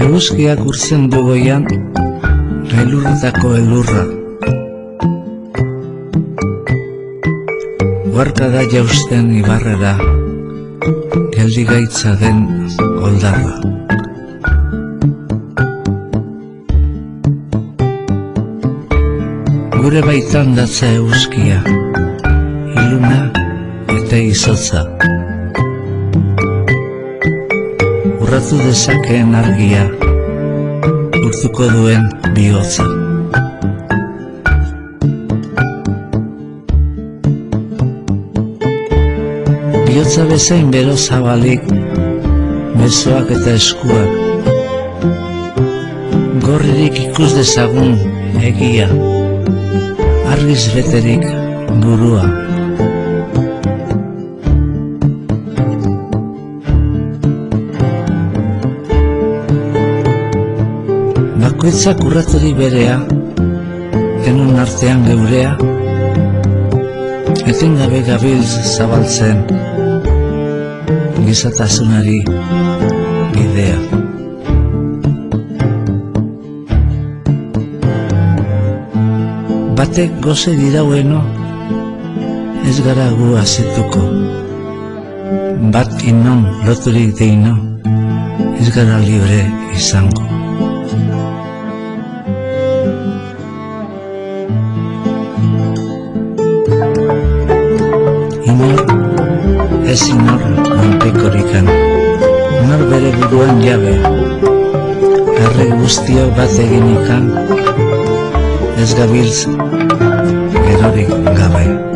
Eguzkiak urtzen du goian, elurretako elurra. Uharka da jausten ibarrera, geldigaitza den oldarra. Gure baitan datza eguzkia, iluna eta izotza. Urratu dezakeen argia, urtuko duen bihotza. Bihotza bezain bero zabalik, mezoak eta eskuak. Gorririk ikus dezagun egia, argiz beterik burua. Bakoitzak urraturik berea, denon artean geurea, etengabe gabiltz zabaltzen, gizatasunari bidea. Batek goze diraueno, ez gara gu azetuko. Bat inon loturik deino, ez gara libre izango. Inor, ez inor lanpekorikan, nor bere buruan jabe, herri guztiok bat eginikan, ez gabiltz gerorik gabe.